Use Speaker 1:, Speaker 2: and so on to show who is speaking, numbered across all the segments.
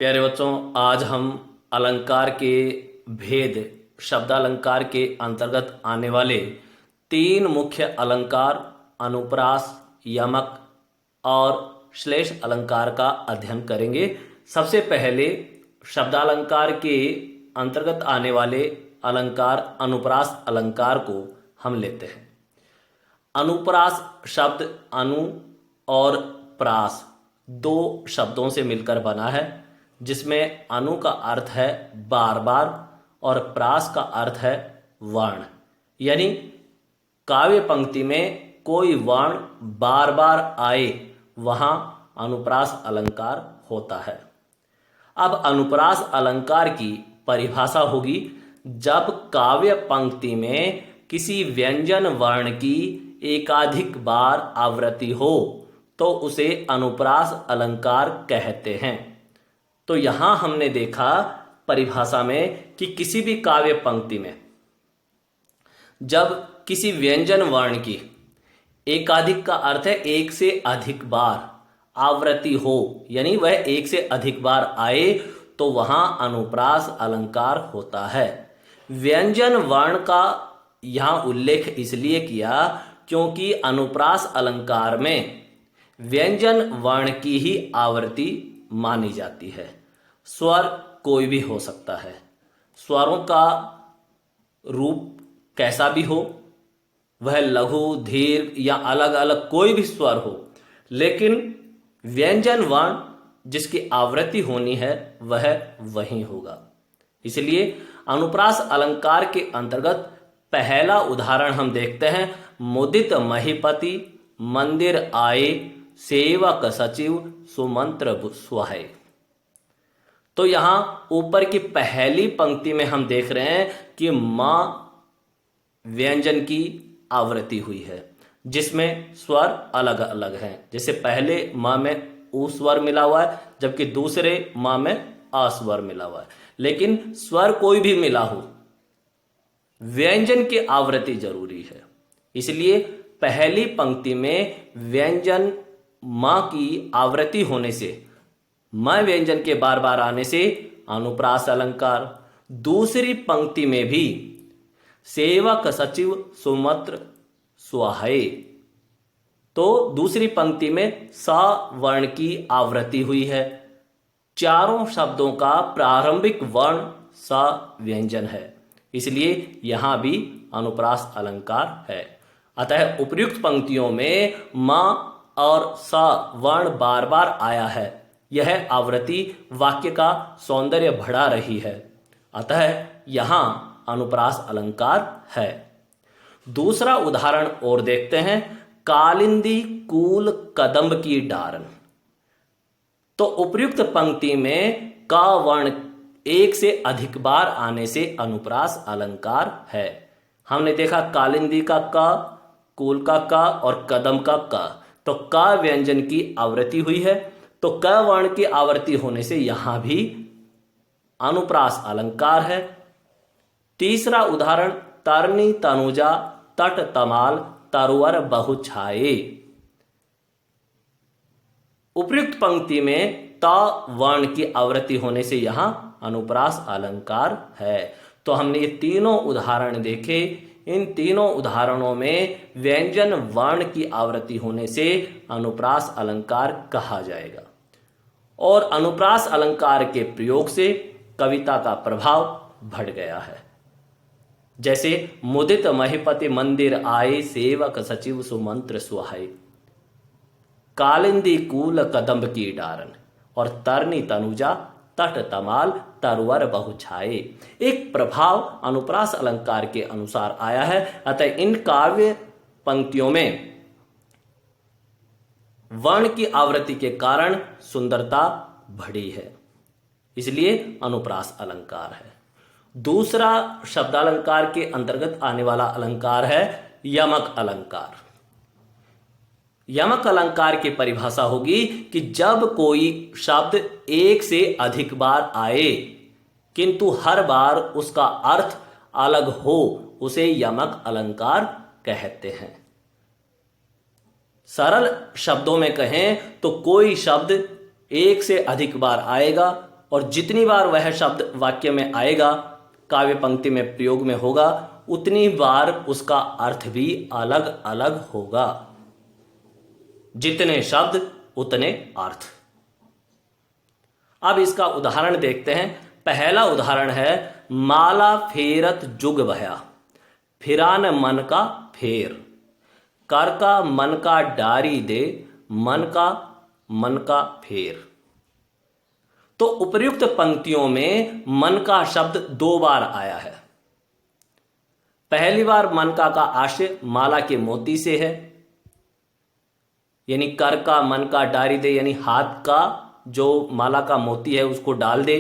Speaker 1: प्यारे बच्चों, आज हम अलंकार के भेद, शब्दालंकार के अंतर्गत आने वाले तीन मुख्य अलंकार अनुप्रास, यमक और श्लेष अलंकार का अध्ययन करेंगे। सबसे पहले शब्दालंकार के अंतर्गत आने वाले अलंकार अनुप्रास अलंकार को हम लेते हैं। अनुप्रास शब्द अनु और प्रास दो शब्दों से मिलकर बना है, जिसमें अनु का अर्थ है बार बार और प्रास का अर्थ है वर्ण। यानी काव्य पंक्ति में कोई वर्ण बार बार आए वहां अनुप्रास अलंकार होता है। अब अनुप्रास अलंकार की परिभाषा होगी, जब काव्य पंक्ति में किसी व्यंजन वर्ण की एकाधिक बार आवृत्ति हो तो उसे अनुप्रास अलंकार कहते हैं। तो यहां हमने देखा परिभाषा में कि किसी भी काव्य पंक्ति में जब किसी व्यंजन वर्ण की एकाधिक का अर्थ है एक से अधिक बार आवृत्ति हो, यानी वह एक से अधिक बार आए, तो वहां अनुप्रास अलंकार होता है। व्यंजन वर्ण का यहां उल्लेख इसलिए किया क्योंकि अनुप्रास अलंकार में व्यंजन वर्ण की ही आवृत्ति मानी जाती है। स्वर कोई भी हो सकता है, स्वरों का रूप कैसा भी हो, वह लघु, दीर्घ या अलग अलग कोई भी स्वर हो, लेकिन व्यंजन वर्ण जिसकी आवृत्ति होनी है वह वही होगा। इसलिए अनुप्रास अलंकार के अंतर्गत पहला उदाहरण हम देखते हैं। मुदित महीपति मंदिर आए, सेवक सचिव सुमंत्र सुहाए। तो यहां ऊपर की पहली पंक्ति में हम देख रहे हैं कि मां व्यंजन की आवृत्ति हुई है, जिसमें स्वर अलग अलग हैं। जैसे पहले मां में उ स्वर मिला हुआ है, जबकि दूसरे मां में आ स्वर मिला हुआ है। लेकिन स्वर कोई भी मिला हो, व्यंजन की आवृत्ति जरूरी है। इसलिए पहली पंक्ति में व्यंजन मां की आवृत्ति होने से, मां व्यंजन के बार बार आने से अनुप्रास अलंकार। दूसरी पंक्ति में भी सेवक सचिव सुमंत्र सुहाए, तो दूसरी पंक्ति में सा वर्ण की आवृत्ति हुई है। चारों शब्दों का प्रारंभिक वर्ण सा व्यंजन है, इसलिए यहां भी अनुप्रास अलंकार है। अतः उपर्युक्त पंक्तियों में मां और सा वर्ण बार बार आया है। यह आवृत्ति वाक्य का सौंदर्य बढ़ा रही है, अतः यहां अनुप्रास अलंकार है। दूसरा उदाहरण और देखते हैं। कालिंदी कूल कदम्ब की डारन। तो उपर्युक्त पंक्ति में का वर्ण एक से अधिक बार आने से अनुप्रास अलंकार है। हमने देखा कालिंदी का का, कूल का का और कदम का का। तो का व्यंजन की आवृत्ति हुई है, तो क वर्ण की आवृत्ति होने से यहां भी अनुप्रास अलंकार है। तीसरा उदाहरण तरनी तनुजा तट तमाल तरुवर बहु छाए। उपर्युक्त पंक्ति में ता वर्ण की आवृत्ति होने से यहां अनुप्रास अलंकार है। तो हमने ये तीनों उदाहरण देखे। इन तीनों उदाहरणों में व्यंजन वर्ण की आवृत्ति होने से अनुप्रास अलंकार कहा जाएगा, और अनुप्रास अलंकार के प्रयोग से कविता का प्रभाव बढ़ गया है। जैसे मुदित महीपति मंदिर आए, सेवक सचिव सुमंत्र सुहाए, कालिंदी कूल कदम्ब की डारन और तरनी तनुजा तट तमाल तरुवर बहु छाए। एक प्रभाव अनुप्रास अलंकार के अनुसार आया है। अतः इन काव्य पंक्तियों में वर्ण की आवृत्ति के कारण सुंदरता बढ़ी है, इसलिए अनुप्रास अलंकार है। दूसरा शब्दालंकार के अंतर्गत आने वाला अलंकार है यमक अलंकार। यमक अलंकार की परिभाषा होगी कि जब कोई शब्द एक से अधिक बार आए किंतु हर बार उसका अर्थ अलग हो, उसे यमक अलंकार कहते हैं। सरल शब्दों में कहें तो कोई शब्द एक से अधिक बार आएगा और जितनी बार वह शब्द वाक्य में आएगा, काव्य पंक्ति में प्रयोग में होगा, उतनी बार उसका अर्थ भी अलग अलग होगा। जितने शब्द उतने अर्थ। अब इसका उदाहरण देखते हैं। पहला उदाहरण है, माला फेरत जुग भया, फिरान मन का फेर, कर का मन का डारी दे, मन का फेर। तो उपर्युक्त पंक्तियों में मन का शब्द 2 बार आया है। पहली बार मन का आशय माला के मोती से है, यानी कर का मन का डारी दे, यानी हाथ का जो माला का मोती है उसको डाल दे।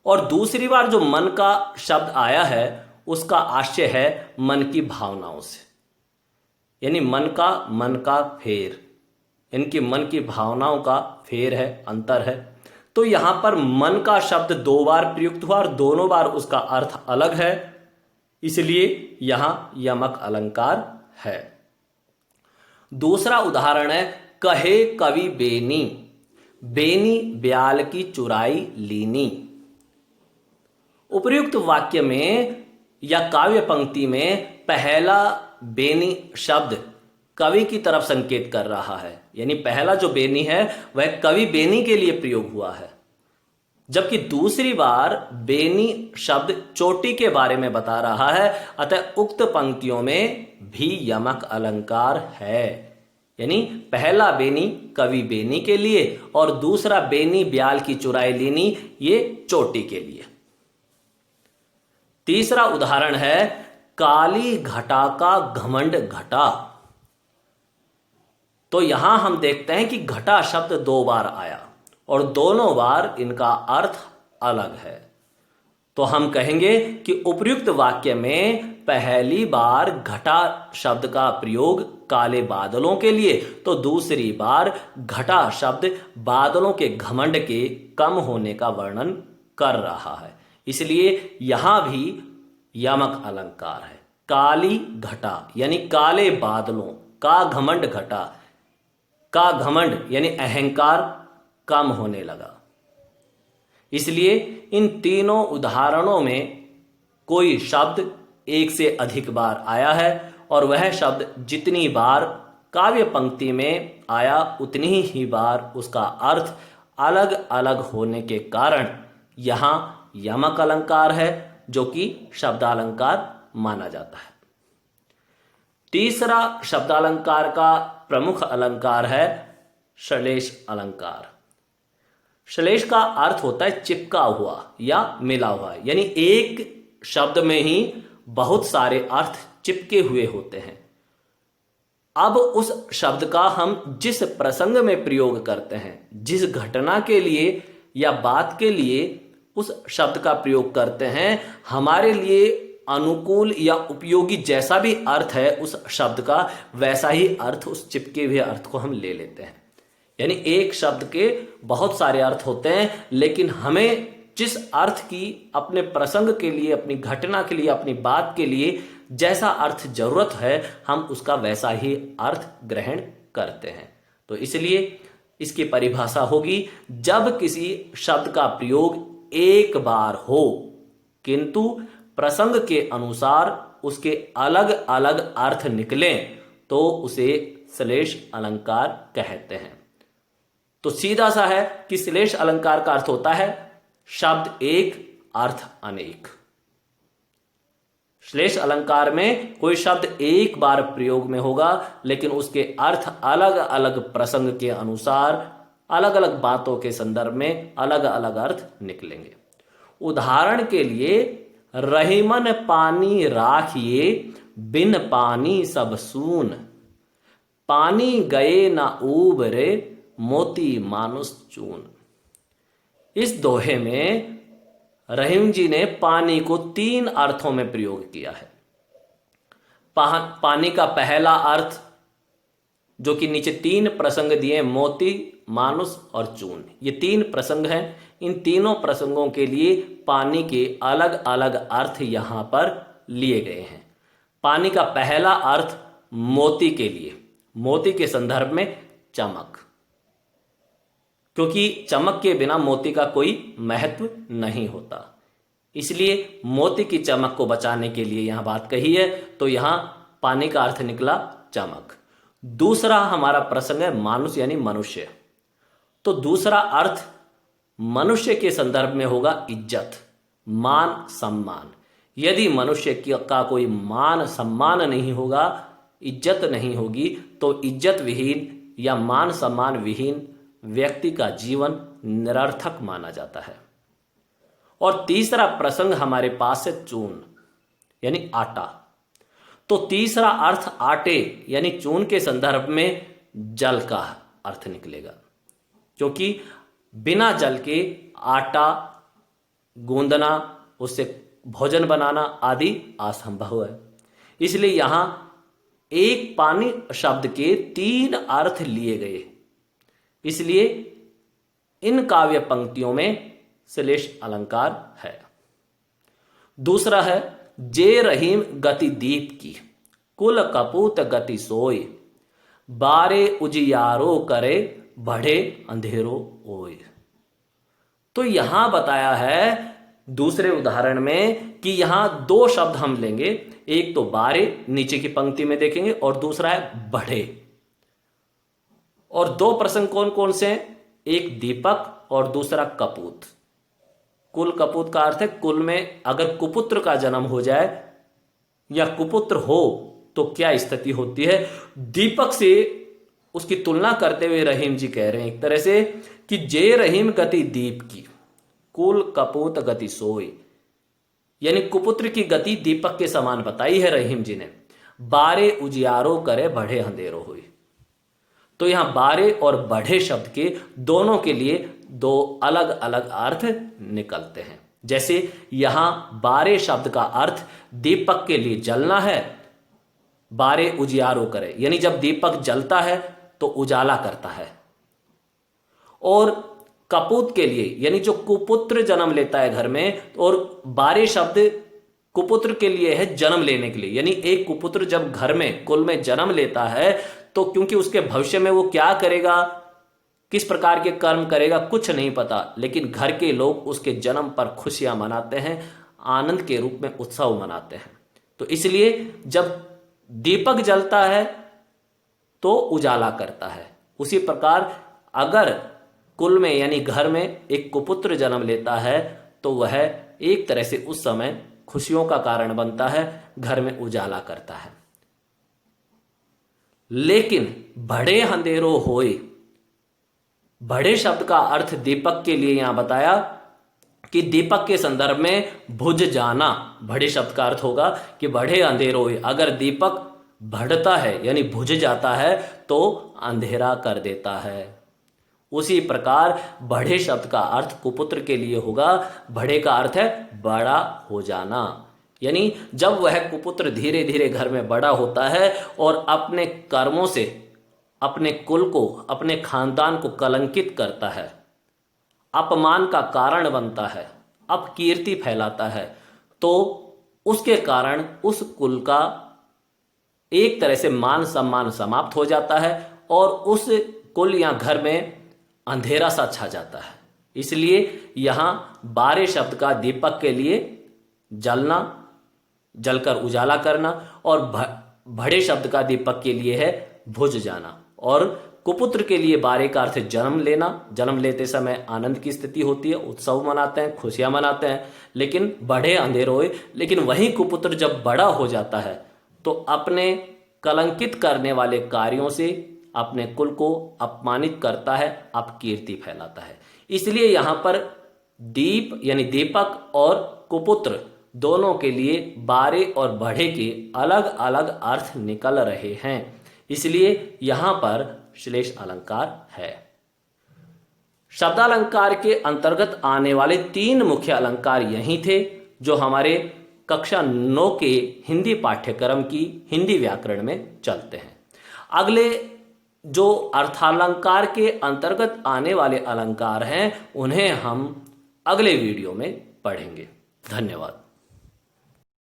Speaker 1: और दूसरी बार जो मन का शब्द आया है उसका आशय है मन की भावनाओं से, यानी मन का फेर, इनकी मन की भावनाओं का फेर है, अंतर है। तो यहां पर मन का शब्द 2 बार प्रयुक्त हुआ और दोनों बार उसका अर्थ अलग है, इसलिए यहां यमक अलंकार है। दूसरा उदाहरण है, कहे कवि बेनी, बेनी ब्याल की चुराई लीनी। उपर्युक्त वाक्य में या काव्य पंक्ति में पहला बेनी शब्द कवि की तरफ संकेत कर रहा है, यानी पहला जो बेनी है वह कवि बेनी के लिए प्रयोग हुआ है, जबकि दूसरी बार बेनी शब्द चोटी के बारे में बता रहा है। अतः उक्त पंक्तियों में भी यमक अलंकार है, यानी पहला बेनी कवि बेनी के लिए और दूसरा बेनी ब्याल की चुराई लीनी ये चोटी के लिए। तीसरा उदाहरण है, काली घटा का घमंड घटा। तो यहां हम देखते हैं कि घटा शब्द 2 बार आया और दोनों बार इनका अर्थ अलग है। तो हम कहेंगे कि उपर्युक्त वाक्य में पहली बार घटा शब्द का प्रयोग काले बादलों के लिए, तो दूसरी बार घटा शब्द बादलों के घमंड के कम होने का वर्णन कर रहा है, इसलिए यहां भी यमक अलंकार है। काली घटा यानी काले बादलों का घमंड घटा, का घमंड यानी अहंकार कम होने लगा। इसलिए इन तीनों उदाहरणों में कोई शब्द एक से अधिक बार आया है और वह शब्द जितनी बार काव्य पंक्ति में आया उतनी ही बार उसका अर्थ अलग अलग होने के कारण यहां यमक अलंकार है, जो कि शब्दालंकार माना जाता है। तीसरा शब्दालंकार का प्रमुख अलंकार है श्लेष अलंकार। श्लेष का अर्थ होता है चिपका हुआ या मिला हुआ, यानी एक शब्द में ही बहुत सारे अर्थ चिपके हुए होते हैं। अब उस शब्द का हम जिस प्रसंग में प्रयोग करते हैं, जिस घटना के लिए या बात के लिए उस शब्द का प्रयोग करते हैं, हमारे लिए अनुकूल या उपयोगी जैसा भी अर्थ है उस शब्द का, वैसा ही अर्थ उस चिपके हुए अर्थ को हम ले लेते हैं। यानी एक शब्द के बहुत सारे अर्थ होते हैं, लेकिन हमें जिस अर्थ की अपने प्रसंग के लिए, अपनी घटना के लिए, अपनी बात के लिए जैसा अर्थ जरूरत है, हम उसका वैसा ही अर्थ ग्रहण करते हैं। तो इसलिए इसकी परिभाषा होगी, जब किसी शब्द का प्रयोग एक बार हो किंतु प्रसंग के अनुसार उसके अलग अलग अर्थ निकलें, तो उसे श्लेष अलंकार कहते हैं। तो सीधा सा है कि श्लेष अलंकार का अर्थ होता है शब्द एक अर्थ अनेक। श्लेष अलंकार में कोई शब्द एक बार प्रयोग में होगा, लेकिन उसके अर्थ अलग अलग प्रसंग के अनुसार, अलग अलग बातों के संदर्भ में अलग अलग अर्थ निकलेंगे। उदाहरण के लिए, रहीमन पानी राखिए, बिन पानी सब सून, पानी गए न उबरे, मोती मानुष चून। इस दोहे में रहीम जी ने पानी को 3 अर्थों में प्रयोग किया है। पानी का पहला अर्थ, जो कि नीचे 3 प्रसंग दिए, मोती, मानुष और चून, ये 3 प्रसंग हैं। इन तीनों प्रसंगों के लिए पानी के अलग अलग अर्थ यहां पर लिए गए हैं। पानी का पहला अर्थ मोती के लिए, मोती के संदर्भ में चमक, क्योंकि चमक के बिना मोती का कोई महत्व नहीं होता। इसलिए मोती की चमक को बचाने के लिए यहां बात कही है, तो यहां पानी का अर्थ निकला चमक। दूसरा हमारा प्रसंग है मानुष यानी मनुष्य। तो दूसरा अर्थ मनुष्य के संदर्भ में होगा इज्जत, मान, सम्मान। यदि मनुष्य का कोई मान सम्मान नहीं होगा, इज्जत नहीं होगी, तो इज्जत विहीन या मान सम्मान विहीन व्यक्ति का जीवन निरर्थक माना जाता है। और तीसरा प्रसंग हमारे पास है चून यानी आटा। तो तीसरा अर्थ आटे यानी चून के संदर्भ में जल का अर्थ निकलेगा, क्योंकि बिना जल के आटा गूंदना, उससे भोजन बनाना आदि असंभव है। इसलिए यहां एक पानी शब्द के 3 अर्थ लिए गए। इसलिए इन काव्य पंक्तियों में श्लेष अलंकार है। दूसरा है जे रहीम गति दीप की, कुल कपूत गति सोय, बारे उजियारो करे बढ़े अंधेरो ओय। तो यहां बताया है दूसरे उदाहरण में कि यहां 2 शब्द हम लेंगे, एक तो बारे नीचे की पंक्ति में देखेंगे और दूसरा है बढ़े। और 2 प्रसंग कौन कौन से हैं? एक दीपक और दूसरा कपूत। कुल कपूत का अर्थ है कुल में अगर कुपुत्र का जन्म हो जाए या कुपुत्र हो तो क्या स्थिति होती है। दीपक से उसकी तुलना करते हुए रहीम जी कह रहे हैं एक तरह से कि जे रहीम गति दीप की, कुल कपूत गति सोई, यानी कुपुत्र की गति दीपक के समान बताई है रहीम जी ने। बारे उजियारो करे बढ़े अंधेरो हुई। तो यहां बारे और बढ़े शब्द के दोनों के लिए 2 अलग अलग अर्थ निकलते हैं। जैसे यहां बारे शब्द का अर्थ दीपक के लिए जलना है, बारे उजियारो करे यानी जब दीपक जलता है तो उजाला करता है। और कपूत के लिए यानी जो कुपुत्र जन्म लेता है घर में, और बारे शब्द कुपुत्र के लिए है जन्म लेने के लिए, यानी एक कुपुत्र जब घर में कुल में जन्म लेता है तो क्योंकि उसके भविष्य में वो क्या करेगा, किस प्रकार के कर्म करेगा, कुछ नहीं पता, लेकिन घर के लोग उसके जन्म पर खुशियां मनाते हैं, आनंद के रूप में उत्सव मनाते हैं। तो इसलिए जब दीपक जलता है तो उजाला करता है। उसी प्रकार अगर कुल में यानी घर में एक कुपुत्र जन्म लेता है तो वह एक तरह से उस समय खुशियों का कारण बनता है, घर में उजाला करता है। लेकिन बढ़े अंधेरो होए, बढ़े शब्द का अर्थ दीपक के लिए यहां बताया कि दीपक के संदर्भ में बुझ जाना, बढ़े शब्द का अर्थ होगा कि बढ़े अंधेरो होए। अगर दीपक बढ़ता है यानी बुझ जाता है तो अंधेरा कर देता है। उसी प्रकार बढ़े शब्द का अर्थ कुपुत्र के लिए होगा, बढ़े का अर्थ है बड़ा हो जाना, यानी जब वह कुपुत्र धीरे धीरे घर में बड़ा होता है और अपने कर्मों से अपने कुल को, अपने खानदान को कलंकित करता है, अपमान का कारण बनता है, अपकीर्ति फैलाता है, तो उसके कारण उस कुल का एक तरह से मान सम्मान समाप्त हो जाता है और उस कुल या घर में अंधेरा सा छा जाता है। इसलिए यहां बारे शब्द का दीपक के लिए जलना, जलकर उजाला करना, और बढ़े शब्द का दीपक के लिए है बुझ जाना। और कुपुत्र के लिए बारे का अर्थ जन्म लेना, जन्म लेते समय आनंद की स्थिति होती है, उत्सव मनाते हैं, खुशियां मनाते हैं, लेकिन बढ़े अंधेर होए। लेकिन वही कुपुत्र जब बड़ा हो जाता है तो अपने कलंकित करने वाले कार्यों से अपने कुल को अपमानित करता है, अपकीर्ति फैलाता है। इसलिए यहां पर दीप यानी दीपक और कुपुत्र दोनों के लिए बारे और बढ़े के अलग अलग अर्थ निकल रहे हैं। इसलिए यहां पर श्लेष अलंकार है। शब्दालंकार के अंतर्गत आने वाले 3 मुख्य अलंकार यही थे जो हमारे कक्षा 9 के हिंदी पाठ्यक्रम की हिंदी व्याकरण में चलते हैं। अगले जो अर्थालंकार के अंतर्गत आने वाले अलंकार हैं उन्हें हम अगले वीडियो में पढ़ेंगे। धन्यवाद।